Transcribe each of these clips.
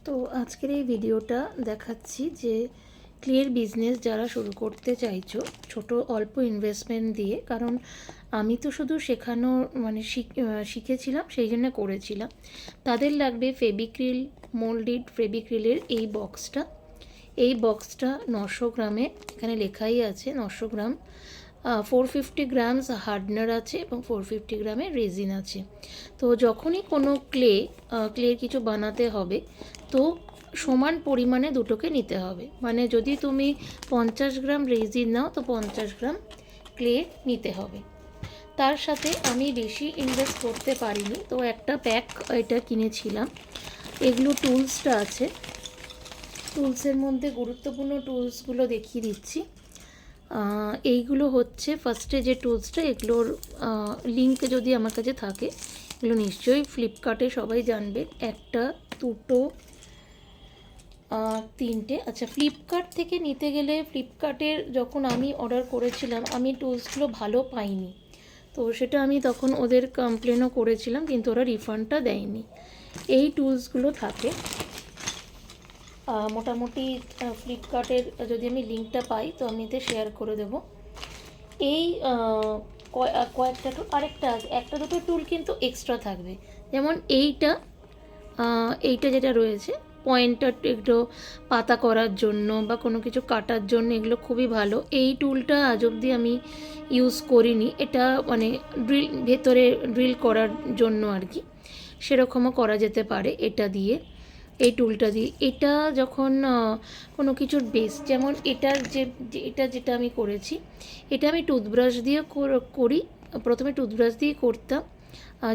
তো আজকের এই ভিডিওটা দেখাচ্ছি যে ক্লের বিজনেস যারা শুরু করতে চাইছো ছোট অল্প ইনভেস্টমেন্ট দিয়ে, কারণ আমি তো শুধু শেখানো মানে শিখেছিলাম, সেই জন্য করেছিলাম। তাদের লাগবে ফেবিক্রিল, মোল্ডেড ফেবিক্রিলের এই বক্সটা 900 গ্রামে, এখানে লেখাই আছে 900 গ্রাম। 450 গ্রামস হার্ডনার আছে এবং 450 গ্রামের রেজিন আছে। তো যখনই কোনো ক্লের কিছু বানাতে হবে তো সমান পরিমাণে দুটোকে নিতে হবে। মানে যদি তুমি 50 গ্রাম রেজিন নাও তো 50 গ্রাম ক্লে নিতে হবে। তার সাথে আমি বেশি ইনভেস্ট করতে পারিনি, তো একটা প্যাক এটা কিনেছিলাম। এগুলো টুলসটা আছে, টুলসের মধ্যে গুরুত্বপূর্ণ টুলসগুলো দেখিয়ে দিচ্ছি। এইগুলো হচ্ছে ফার্স্টে যে টুলসটা, এগুলোর লিঙ্ক যদি আমার কাছে থাকে, এগুলো নিশ্চয়ই ফ্লিপকার্টে সবাই জানবে। একটা, দুটো, তিনটে। আচ্ছা, ফ্লিপকার্ট থেকে নিতে গেলে ফ্লিপকার্টের যখন আমি অর্ডার করেছিলাম আমি টুলসগুলো ভালো পাইনি, তো সেটা আমি তখন ওদের কমপ্লেনও করেছিলাম, কিন্তু ওরা রিফান্ডটা দেয়নি। এই টুলসগুলো থাকে মোটামুটি ফ্লিপকার্টের, যদি আমি লিঙ্কটা পাই তো আমি এতে শেয়ার করে দেবো। এই কয়েকটা টুল, আরেকটা একটা দুটো টুল কিন্তু এক্সট্রা থাকবে, যেমন এইটা যেটা রয়েছে পয়েন্টার, একটু পাতা করার জন্য বা কোনো কিছু কাটার জন্য এগুলো খুবই ভালো। এই টুলটা আজ অবধি আমি ইউজ করিনি, এটা মানে ভেতরে ড্রিল করার জন্য আর কি, সেরকমও করা যেতে পারে এটা দিয়ে, এই টুলটা দিয়ে। এটা যখন কোনো কিছুর বেস, যেমন এটা যেটা আমি করেছি, এটা আমি টুথব্রাশ দিয়ে করি। প্রথমে টুথব্রাশ দিয়ে করতাম,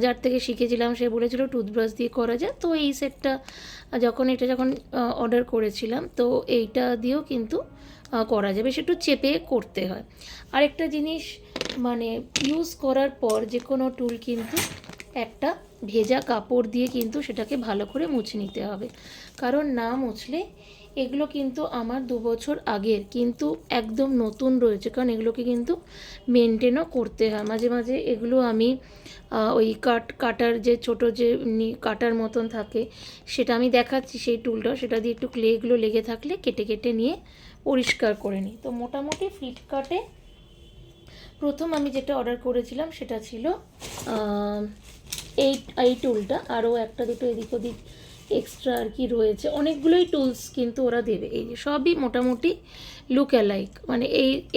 যার থেকে শিখেছিলাম সে বলেছিল টুথব্রাশ দিয়ে করা যায়। তো এই সেটটা যখন অর্ডার করেছিলাম, তো এইটা দিয়েও কিন্তু করা যাবে, সেটা একটু চেপে করতে হয়। আরেকটা জিনিস, মানে ইউজ করার পর যে কোনো টুল কিন্তু একটা ভেজা কাপড় দিয়ে কিন্তু সেটাকে ভালো করে মুছে নিতে হবে, কারণ না মুছলে এগুলো কিন্তু আমার 2 বছর আগের, কিন্তু একদম নতুন রয়েছে, কারণ এগুলোকে কিন্তু মেনটেনও করতে হয় মাঝে মাঝে। এগুলো আমি ওই কাটার যে ছোটো যে কাটার মতন থাকে, সেটা আমি দেখাচ্ছি সেই টুলটা, সেটা দিয়ে একটু ক্লেগুলো লেগে থাকলে কেটে কেটে নিয়ে পরিষ্কার করে নিই। তো মোটামুটি ফ্লিপকার্টে প্রথম আমি যেটা অর্ডার করেছিলাম সেটা ছিল এই টুলটা। আরও একটা দুটো এদিক ওদিক এক্সট্রা আর কি রয়েছে, অনেকগুলোই টুলস কিন্তু ওরা দেবে। এই যে সবই মোটামুটি লুক অ্যালাইক, মানে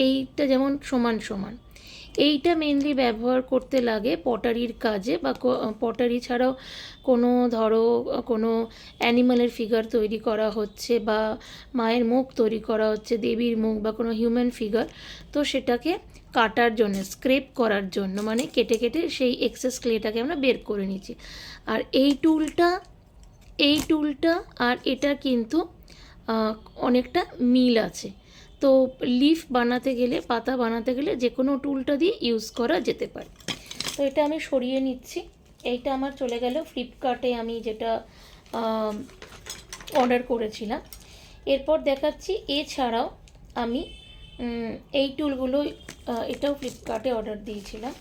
এইটা যেমন সমান সমান। এইটা মেনলি ব্যবহার করতে লাগে পটারির কাজে, বা পটারি ছাড়াও কোনো ধরো কোনো অ্যানিমালের ফিগার তৈরি করা হচ্ছে, বা মায়ের মুখ তৈরি করা হচ্ছে, দেবীর মুখ বা কোনো হিউম্যান ফিগার, তো সেটাকে কাটার জন্য, স্ক্রেপ করার জন্য, মানে কেটে কেটে সেই এক্সেস ক্লেটাকে আমরা বের করে নিচ্ছি। আর এই টুলটা আর এটা কিন্তু অনেকটা মিল আছে। তো লিফ বানাতে গেলে, পাতা বানাতে গেলে যে কোনো টুলটা দিয়ে ইউজ করা যেতে পারে। তো এটা আমি সরিয়ে নিচ্ছি। এইটা আমার চলে গেল ফ্লিপকার্টে আমি যেটা অর্ডার করেছিলাম। এরপর দেখাচ্ছি এছাড়াও আমি এই টুলগুলো, এটাও ফ্লিপকার্টে অর্ডার দিয়েছিলাম।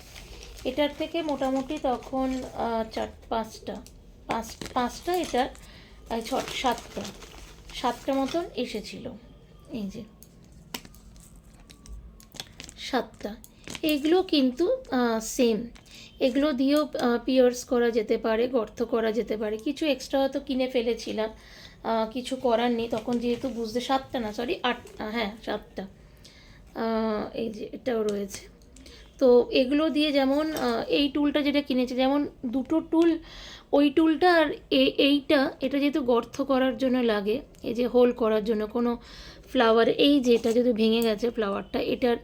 এটার থেকে মোটামুটি তখন পাঁচটা এটার সাতটা মতন এসেছিল। এই যে 7টা, এগুলো কিন্তু সেম, এগুলো দিয়েও পিয়ার্স করা যেতে পারে, গর্ত করা যেতে পারে। কিছু এক্সট্রা হয়তো কিনে ফেলেছিলাম, কিছু করার নেই তখন, যেহেতু বুঝতে 7টা না, সরি 8টা, হ্যাঁ 7টা। এই যে এটাও রয়েছে। তো এগুলো দিয়ে যেমন এই টুলটা যেটা কিনেছি, যেমন দুটো টুল, ওই টুলটা আর এটা যেহেতু গর্ত করার জন্য লাগে, এই যে হোল করার জন্য কোনো ফ্লাওয়ার, এই যে এটা যদি ভেঙে গেছে ফ্লাওয়ারটা, এটার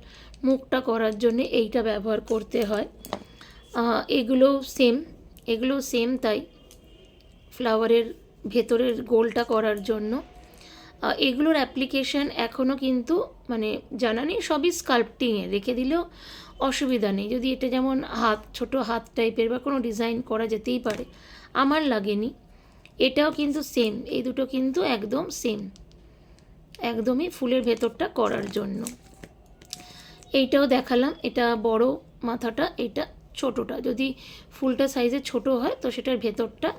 মুখটা করার জন্য এইটা ব্যবহার করতে হয়। এগুলো সেম তাই, ফ্লাওয়ারের ভেতরের গোলটা করার জন্য। এগুলোর অ্যাপ্লিকেশান এখনও কিন্তু মানে জানা নেই, সবই স্কাল্পটিংয়ে রেখে দিলেও অসুবিধা নেই। যদি এটা যেমন ছোটো হাত টাইপের বা কোনো ডিজাইন করা যেতেই পারে, আমার লাগেনি। এটাও কিন্তু সেম, এই দুটো কিন্তু একদম সেম, একদমই ফুলের ভেতরটা করার জন্য। এইটাও দেখালাম, এটা বড় মাথাটা, এটা ছোটোটা। যদি ফুলটা সাইজে ছোট হয় তো সেটার ভেতরটা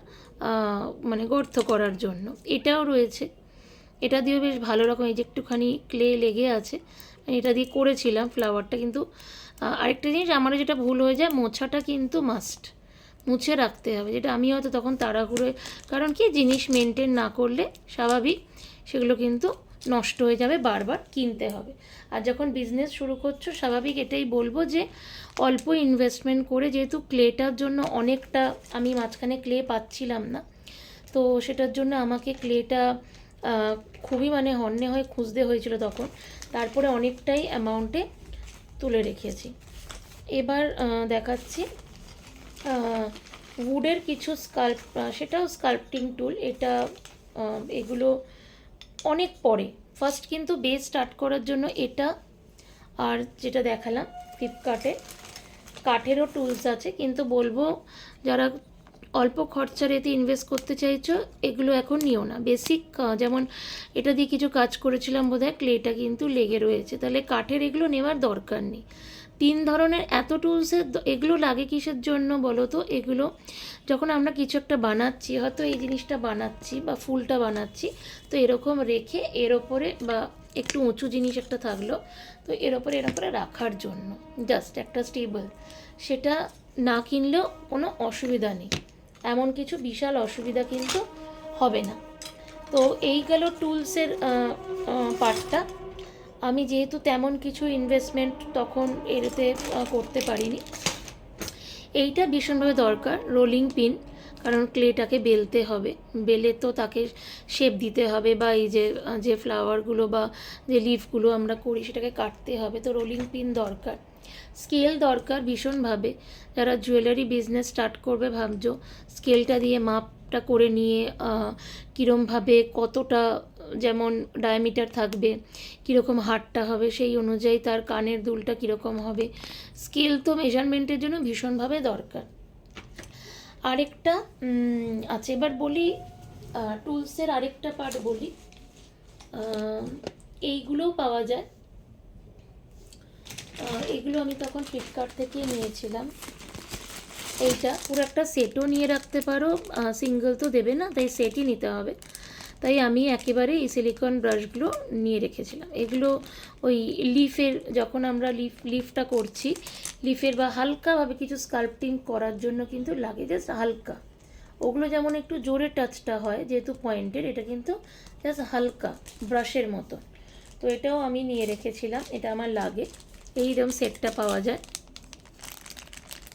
মানে গর্ত করার জন্য। এটাও রয়েছে, এটা দিয়েও বেশ ভালো রকম, এই যে একটুখানি ক্লে লেগে আছে, এটা দিয়ে করেছিলাম ফ্লাওয়ারটা। কিন্তু আরেকটা জিনিস আমারও যেটা ভুল হয়ে যায়, মোছাটা কিন্তু মাস্ট, মুছে রাখতে হবে, যেটা আমি হয়তো তখন তাড়াহুড়োয়, কারণ কি জিনিস মেনটেন না করলে স্বাভাবিক সেগুলো কিন্তু নষ্ট হয়ে যাবে, বারবার কিনতে হবে। আর যখন বিজনেস শুরু করছো, স্বাভাবিক এটাই বলবো যে অল্প ইনভেস্টমেন্ট করে, যেহেতু ক্লেটার জন্য অনেকটা, আমি মাঝখানে ক্লে পাচ্ছিলাম না, তো সেটার জন্য আমাকে ক্লেটা খুবই মানে হন্যে হয়ে খুঁজতে হয়েছিল তখন। তারপরে অনেকটাই অ্যামাউন্টে তুলে রেখেছি। এবার দেখাচ্ছি উডের কিছু সেটাও স্কাল্পটিং টুল। এটা এগুলো অনেক পরে, ফার্স্ট কিন্তু বেস স্টার্ট করার জন্য এটা, আর যেটা দেখালাম ফ্লিপকার্টে কাঠেরও টুলস আছে, কিন্তু বলবো যারা অল্প খরচার এতে ইনভেস্ট করতে চাইছো, এগুলো এখন নিও না। বেসিক যেমন এটা দিয়ে কিছু কাজ করেছিলাম বোধহয়, ক্লেটা কিন্তু লেগে রয়েছে, তাহলে কাঠের এগুলো নেওয়ার দরকার নেই। 3 ধরনের এত টুলসের এগুলো লাগে কিসের জন্য বলো তো? এগুলো যখন আমরা কিছু একটা বানাচ্ছি, হয়তো এই জিনিসটা বানাচ্ছি বা ফুলটা বানাচ্ছি, তো এরকম রেখে এর ওপরে, বা একটু উঁচু জিনিস একটা থাকলো, তো এর ওপরে রাখার জন্য জাস্ট একটা স্টেবল, সেটা না কিনলেও কোনো অসুবিধা নেই, এমন কিছু বিশাল অসুবিধা কিন্তু হবে না। তো এই গেল টুলসের পার্টটা। আমি যেহেতু তেমন কিছু ইনভেস্টমেন্ট তখন এতে করতে পারিনি। এইটা ভীষণভাবে দরকার, রোলিং পিন, কারণ ক্লেটাকে বেলতে হবে, বেলে তো তাকে শেপ দিতে হবে, বা এই যে যে ফ্লাওয়ারগুলো বা যে লিফগুলো আমরা করি সেটাকে কাটতে হবে, তো রোলিং পিন দরকার। স্কেল দরকার ভীষণভাবে, যারা জুয়েলারি বিজনেস স্টার্ট করবে ভাবছো, স্কেলটা দিয়ে মাপটা করে নিয়ে কীরমভাবে কতটা, যেমন ডায়ামিটার থাকবে, কীরকম হারটা হবে, সেই অনুযায়ী তার কানের দুলটা কীরকম হবে, স্কেল তো মেজারমেন্টের জন্য ভীষণভাবে দরকার। আরেকটা আছে, এবার বলি টুলসের আরেকটা পার্ট বলি। এইগুলোও পাওয়া যায়, এগুলো আমি তখন ফ্লিপকার্ট থেকে নিয়েছিলাম। এইটা পুরো একটা সেটও নিয়ে রাখতে পারো, সিঙ্গেল তো দেবে না, তাই সেটই নিতে হবে। তাই আমি একেবারে এই সিলিকন ব্রাশগুলো নিয়ে রেখেছিলাম। এগুলো ওই লিফের, যখন আমরা লিফটা করছি, লিফের বা হালকাভাবে কিছু স্কাল্পটিং করার জন্য কিন্তু লাগে, জাস্ট হালকা। ওগুলো যেমন একটু জোরে টাচটা হয়, যেহেতু পয়েন্টের, এটা কিন্তু জাস্ট হালকা ব্রাশের মতো। তো এটাও আমি নিয়ে রেখেছিলাম, এটা আমার লাগে। এইরকম সেটটা পাওয়া যায়,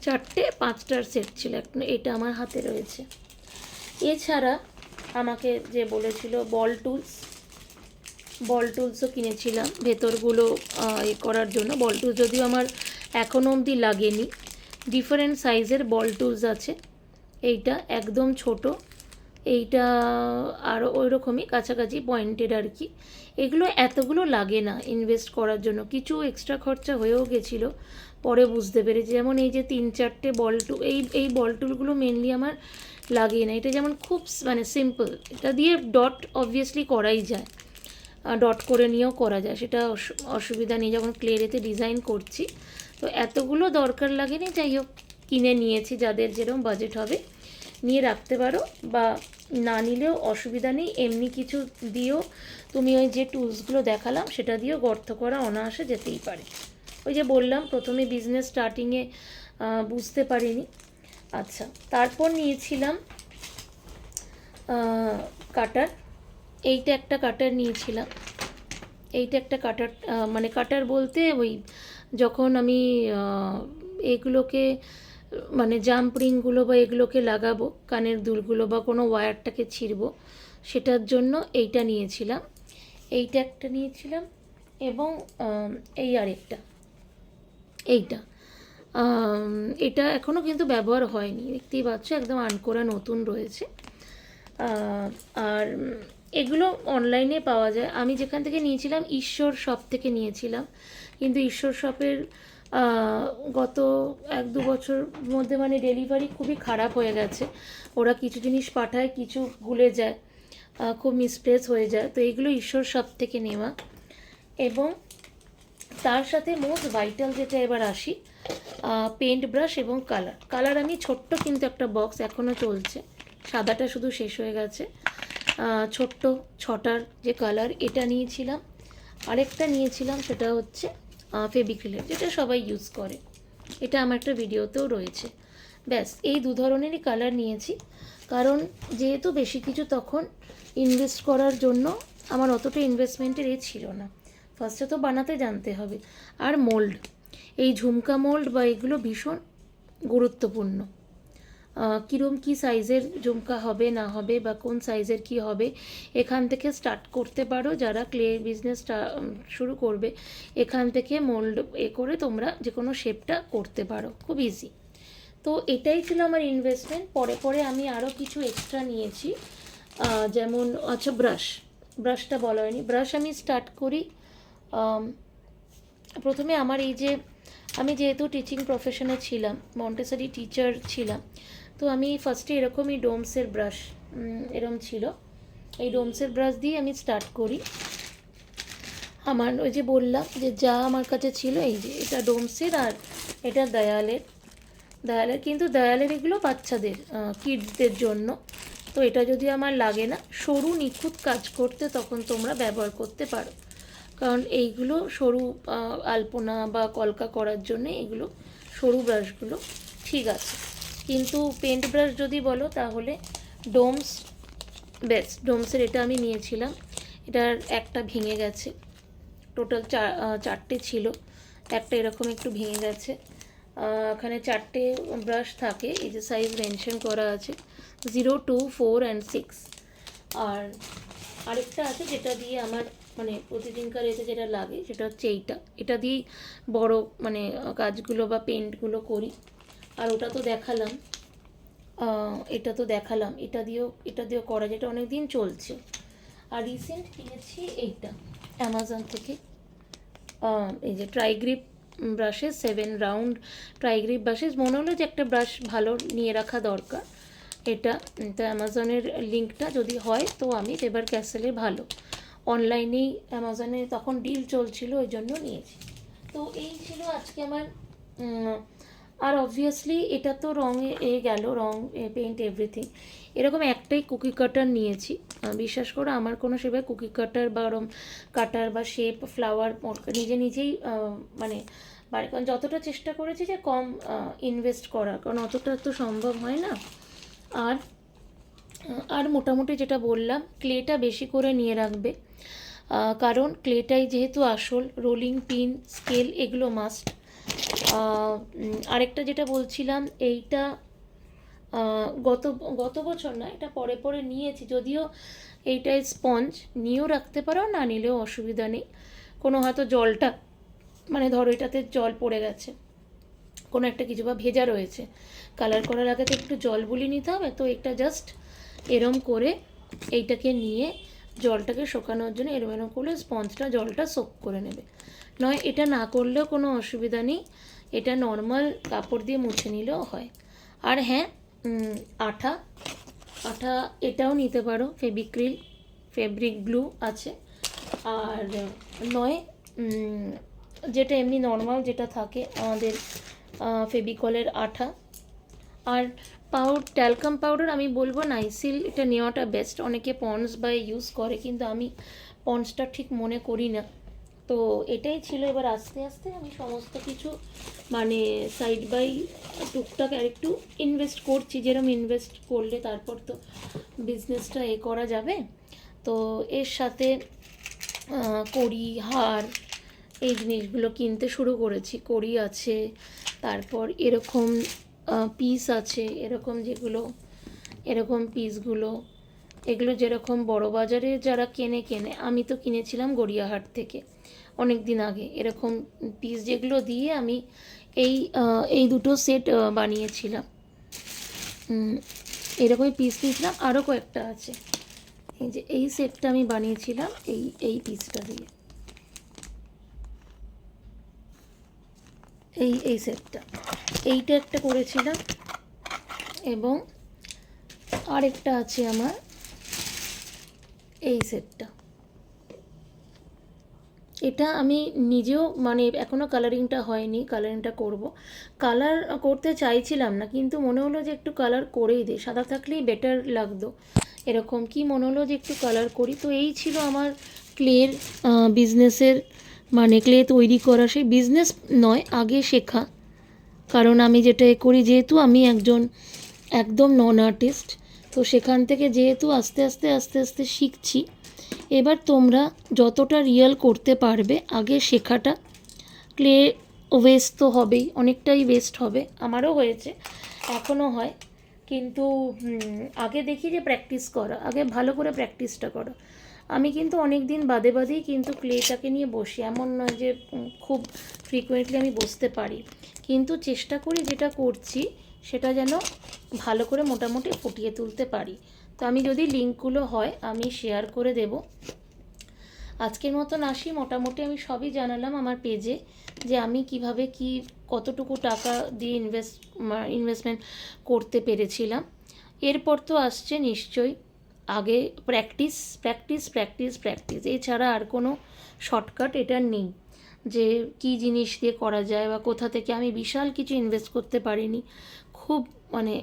4-5টার সেট ছিল, এটা আমার হাতে রয়েছে। এছাড়া আমাকে যে বলেছিল বল টুলসও কিনেছিলাম ভেতরগুলো করার জন্য। বল টুলস যদিও আমার এখনও অবধি লাগেনি, ডিফারেন্ট সাইজের বল টুলস আছে। এইটা একদম ছোট, এইটা আরও ওই রকমই কাছাকাছি পয়েন্টেড আর কি। এগুলো এতগুলো লাগে না ইনভেস্ট করার জন্য, কিছু এক্সট্রা খরচা হয়েও গেছিলো পরে বুঝতে পেরেছি। যেমন এই যে 3-4টে বল টুল, এই বল টুলগুলো মেনলি আমার লাগে না। এটা যেমন খুব মানে সিম্পল, এটা দিয়ে ডট অবভিয়াসলি করাই যায়, ডট করে নিয়েও করা যায়, সেটা অসুবিধা নেই যখন ক্লেরেতে ডিজাইন করছি। তো এতগুলো দরকার লাগেনি, যাই হোক কিনে নিয়েছি, যাদের যেরকম বাজেট হবে নিয়ে রাখতে পারো, বা না নিলেও অসুবিধা নেই। এমনি কিছু দিয়েও তুমি ওই যে টুলসগুলো দেখালাম সেটা দিয়েও গর্ত করা অনায়াসে যেতেই পারে। ওই যে বললাম প্রথমে বিজনেস স্টার্টিংয়ে বুঝতে পারিনি। আচ্ছা, তারপর নিয়েছিলাম কাটার। এইটা একটা কাটার নিয়েছিলাম, এইটা একটা কাটার, মানে কাটার বলতে ওই যখন আমি এগুলোকে মানে জাম্প রিংগুলো বা এগুলোকে লাগাবো, কানের দুলগুলো বা কোনো ওয়্যারটাকে ছিঁড়বো, সেটার জন্য এইটা নিয়েছিলাম। এইটা একটা নিয়েছিলাম, এবং এই আরেকটা, এইটা এটা এখনও কিন্তু ব্যবহার হয়নি, দেখতেই পাচ্ছ একদম আনকোরা নতুন রয়েছে। আর এগুলো অনলাইনে পাওয়া যায়। আমি যেখান থেকে নিয়েছিলাম ঈশ্বর শপ থেকে নিয়েছিলাম, কিন্তু ঈশ্বর শপের গত 1-2 বছর মধ্যে মানে ডেলিভারি খুবই খারাপ হয়ে গেছে। ওরা কিছু জিনিস পাঠায়, কিছু ভুলে যায়, খুব মিসপ্লেস হয়ে যায়। তো এগুলো ঈশ্বর শপ থেকে নেওয়া। এবং তার সাথে মোস্ট ভাইটাল যেটা এবার আসি, পেন্ট ব্রাশ এবং কালার। আমি ছোট্ট কিন্তু একটা বক্স এখনও চলছে, সাদাটা শুধু শেষ হয়ে গেছে। ছোট্ট 6টার যে কালার, এটা নিয়েছিলাম। আরেকটা নিয়েছিলাম, সেটা হচ্ছে ফেবিক্রিলের, যেটা সবাই ইউজ করে, এটা আমার একটা ভিডিওতেও রয়েছে। ব্যাস এই 2 ধরনেরই কালার নিয়েছি, কারণ যেহেতু বেশি কিছু তখন ইনভেস্ট করার জন্য আমার অতটা ইনভেস্টমেন্টের ছিল না। ফার্স্টে তো বানাতে জানতে হবে। আর মোল্ড, এই ঝুমকা মোল্ড বা এগুলো ভীষণ গুরুত্বপূর্ণ। কীরকম কী সাইজের ঝুমকা হবে না হবে, বা কোন সাইজের কি হবে, এখান থেকে স্টার্ট করতে পারো। যারা ক্লে বিজনেসটা শুরু করবে, এখান থেকে মোল্ড করে তোমরা যে কোনো শেপটা করতে পারো, খুব ইজি। তো এটাই ছিল আমার ইনভেস্টমেন্ট। পরে পরে আমি আরও কিছু এক্সট্রা নিয়েছি, যেমন আচ্ছা ব্রাশটা বলা হয়নি। ব্রাশ আমি স্টার্ট করি প্রথমে আমার এই যে, আমি যেহেতু টিচিং প্রফেশনে ছিলাম, মন্টেসরি টিচার ছিলাম, তো আমি ফার্স্টে এরকমই ডোমসের ব্রাশ এরকম ছিল, এই ডোমসের ব্রাশ দিয়ে আমি স্টার্ট করি। আমার ওই যে বললাম যে যা আমার কাছে ছিল, এই যে এটা ডোমসের আর এটা দয়ালের। কিন্তু দয়ালের এগুলো বাচ্চাদের, কিডসদের জন্য। তো এটা যদি আমার লাগে না সরু নিখুঁত কাজ করতে, তখন তোমরা ব্যবহার করতে পারো, কারণ এইগুলো সরু আলপনা বা কলকা করার জন্য এগুলো সরু ব্রাশগুলো ঠিক আছে। কিন্তু পেন্ট ব্রাশ যদি বলো তাহলে ডোমস বেস্ট। ডোমসের এটা আমি নিয়েছিলাম, এটার একটা ভেঙে গেছে, টোটাল 4টে ছিল, একটা এরকম একটু ভেঙে গেছে। এখানে 4টে ব্রাশ থাকে, এই যে সাইজ মেনশন করা আছে 0, 2, 4 and 6। আর আরেকটা আছে যেটা দিয়ে আমার মানে প্রতিদিনকার এতে যেটা লাগে, সেটা হচ্ছে এটা দিয়েই বড় মানে কাজগুলো বা পেন্টগুলো করি। আর ওটা তো দেখালাম, এটা দিয়েও করা, যেটা অনেক দিন চলছে। আর রিসেন্ট কিনেছি এইটা অ্যামাজন থেকে, এই যে ট্রাইগ্রিপ ব্রাশেস, 7 রাউন্ড ট্রাইগ্রিপ ব্রাশেস। মনে হলো যে একটা ব্রাশ ভালো নিয়ে রাখা দরকার। এটা অ্যামাজনের লিঙ্কটা যদি হয় তো আমি ফেবার ক্যাসেলে ভালো, অনলাইনেই অ্যামাজনে তখন ডিল চলছিল, ওই জন্য নিয়েছি। তো এই ছিল আজকে আমার। আর অবভিয়াসলি এটা তো রঙে গেল, রং পেইন্ট এভরিথিং। এরকম একটাই কুকি কাটার নিয়েছি। বিশ্বাস করো আমার কোনো সেভাবে কুকি কাটার বা কাটার বা শেপ ফ্লাওয়ার নিজেই মানে কারণ যতটা চেষ্টা করেছি যে কম ইনভেস্ট করার, কারণ অতটা তো সম্ভব হয় না। আর মোটামুটি যেটা বললাম, ক্লেটা বেশি করে নিয়ে রাখবে, কারণ ক্লেটাই যেহেতু আসল, রোলিং পিন স্কেল এগুলো মাস্ট। আরেকটা যেটা বলছিলাম, এইটা গত বছর না, এটা পরে নিয়েছি, যদিও এইটাই স্পঞ্জ নিয়েও রাখতে পারো, না নিলেও অসুবিধা নেই। কোনো হয়তো জলটা মানে ধরো এটাতে জল পড়ে গেছে, কোনো একটা কিছু বা ভেজা রয়েছে, কালার করার আগে তো একটু জল বুলিয়ে নিতে হবে, তো এটা জাস্ট এরম করে এইটাকে নিয়ে জলটাকে শোকানোর জন্য এরম করলে স্পঞ্জটা জলটা সোক করে নেবে। নয় এটা না করলেও কোনো অসুবিধা নেই, এটা নর্মাল কাপড় দিয়ে মুছে নিলেও হয়। আর হ্যাঁ, আঠা এটাও নিতে পারো, ফেব্রিক গ্লু আছে। আর নয় যেটা এমনি নর্মাল যেটা থাকে আমাদের ফেবিকলের আঠা। আর ট্যালকাম পাউডার আমি বলবো নাইসিল, এটা নেওয়াটা বেস্ট। অনেকে পন্ডস বা ইউজ করে, কিন্তু আমি পন্ডসটা ঠিক মনে করি না। তো এটাই ছিল। এবার আস্তে আস্তে আমি সমস্ত কিছু মানে সাইড বাই টুকটাক আর একটু ইনভেস্ট করছি, যেরকম ইনভেস্ট করলে তারপর তো বিজনেসটা করা যাবে। তো এর সাথে কড়ি, হার, এই জিনিসগুলো কিনতে শুরু করেছি। কড়ি আছে, তারপর এরকম পিস আছে, এরকম পিসগুলো, এগুলো যেরকম বড় বাজারে যারা কেনে, আমি তো কিনেছিলাম গড়িয়াহাট থেকে অনেক দিন আগে। এরকম পিস যেগুলো দিয়ে আমি এই দুটো সেট বানিয়েছিলাম, এরকমই পিস নিয়েছিলাম। আরও কয়েকটা আছে, এই যে এই সেটটা আমি বানিয়েছিলাম এই পিসটা দিয়ে, এই সেটটা, এইটা একটা করেছিলাম। এবং আরেকটা আছে আমার এই সেটটা, এটা আমি নিজেও মানে এখনও কালারিংটা হয়নি, কালারিংটা করব। কালার করতে চাইছিলাম না, কিন্তু মনে হলো যে একটু কালার করেই দিই, সাদা থাকলেই বেটার লাগতো, এরকম কি মনে হলো যে একটু কালার করি। তো এই ছিল আমার ক্লের বিজনেসের, মানে ক্লে তৈরি করা, সেই বিজনেস নয়, আগে শেখা। কারণ আমি যেটা করি, যেহেতু আমি একদম নন আর্টিস্ট, তো সেখান থেকে যেহেতু আস্তে আস্তে আস্তে আস্তে শিখছি। এবার তোমরা যতটা রিয়েল করতে পারবে, আগে শেখাটা। ক্লে ওয়েস্ট তো হবেই, অনেকটাই ওয়েস্ট হবে, আমারও হয়েছে, এখনও হয়, কিন্তু আগে দেখি যে প্র্যাকটিস করা, আগে ভালো করে প্র্যাকটিসটা করো। আমি কিন্তু অনেক দিন বাদে বাদেই কিন্তু ক্লেটাকে নিয়ে বসি, এমন নয় যে খুব ফ্রিকোয়েন্টলি আমি বসতে পারি, কিন্তু চেষ্টা করি যেটা করছি সেটা যেন ভালো করে মোটামুটি ফুটিয়ে তুলতে পারি। তো আমি যদি লিঙ্কগুলো হয় আমি শেয়ার করে দেব। আজকের মতন আসি, মোটামুটি আমি সবই জানালাম আমার পেজে, যে আমি কিভাবে কি কতটুকু টাকা দিয়ে ইনভেস্টমেন্ট করতে পেরেছিলাম। এরপর তো আসছে নিশ্চয়ই আগে প্র্যাকটিস প্র্যাকটিস প্র্যাকটিস প্র্যাকটিস, এছাড়া আর কোনো শর্টকাট এটা নেই যে কি জিনিস দিয়ে করা যায় বা কোথা থেকে। আমি বিশাল কিছু ইনভেস্ট করতে পারিনি, খুব মানে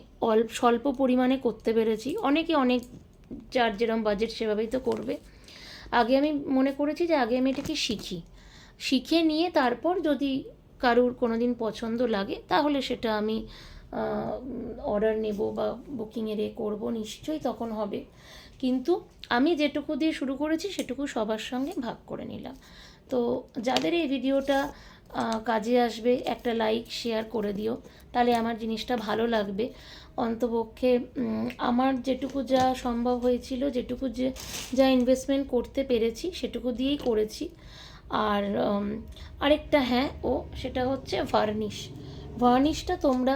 স্বল্প পরিমাণে করতে পেরেছি। অনেকে অনেক, যার যেরকম বাজেট সেভাবেই তো করবে। আগে আমি মনে করেছি যে আগে আমি এটাকে শিখে নিয়ে তারপর যদি কারুর কোনো দিন পছন্দ লাগে তাহলে সেটা আমি অর্ডার নেব বা বুকিংয়ের করবো, নিশ্চয়ই তখন হবে। কিন্তু আমি যেটুকু দিয়ে শুরু করেছি সেটুকু সবার সঙ্গে ভাগ করে নিলাম। তো যাদের এই ভিডিওটা কাজে আসবে, একটা লাইক শেয়ার করে দিও, তাহলে আমার জিনিসটা ভালো লাগবে। অন্তপক্ষে আমার যেটুকু যা সম্ভব হয়েছিল, যেটুকু যা ইনভেস্টমেন্ট করতে পেরেছি সেটুকু দিয়েই করেছি। আর আরেকটা হ্যাঁ, সেটা হচ্ছে ভার্নিশটা তোমরা,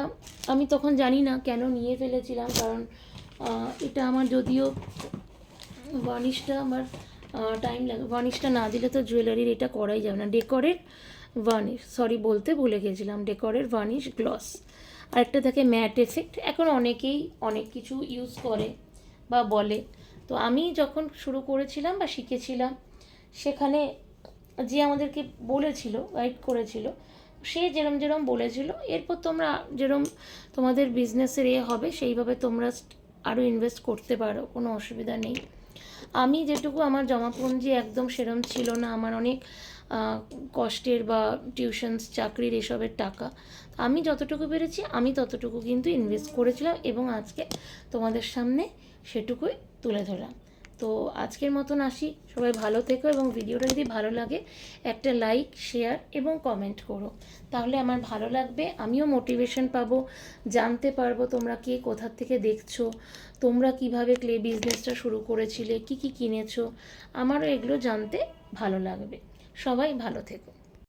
আমি তখন জানি না কেন নিয়ে ফেলেছিলাম, কারণ এটা আমার যদিও ভার্নিশটা আমার টাইম লাগে, ভার্নিশটা না দিলে তো জুয়েলারির এটা করাই যাবে না। ডেকরের ভার্নিশ, সরি বলতে ভুলে গেছিলাম, ডেকরের ভার্নিশ গ্লস। আরেকটা থাকে ম্যাট এফেক্ট, এখন অনেকেই অনেক কিছু ইউজ করে বা বলে। তো আমি যখন শুরু করেছিলাম বা শিখেছিলাম, সেখানে যে আমাদেরকে বলেছিল, গাইড করেছিল, সে যেরম যেরম বলেছিল, এরপর তোমরা যেরম তোমাদের বিজনেসের হবে সেইভাবে তোমরা আরও ইনভেস্ট করতে পারো, কোনো অসুবিধা নেই। আমি যেটুকু, আমার জমাপুঞ্জি একদম সেরম ছিল না, আমার অনেক কষ্টের বা টিউশনস, চাকরির এসবের টাকা, আমি যতটুকু পেরেছি আমি ততটুকু কিন্তু ইনভেস্ট করেছিলাম, এবং আজকে তোমাদের সামনে সেটুকুই তুলে ধরলাম। তো আজকের মতন আসি, সবাই ভালো থেকো, এবং ভিডিওটা যদি ভালো লাগে একটা লাইক শেয়ার এবং কমেন্ট করো, তাহলে আমার ভালো লাগবে, আমিও মোটিভেশন পাবো, জানতে পারবো তোমরা কে কোথা থেকে দেখছো, তোমরা কিভাবে ক্লে বিজনেসটা শুরু করেছিলে, কি কি কিনেছো, আমারও এগুলো জানতে ভালো লাগবে। সবাই ভালো থেকো।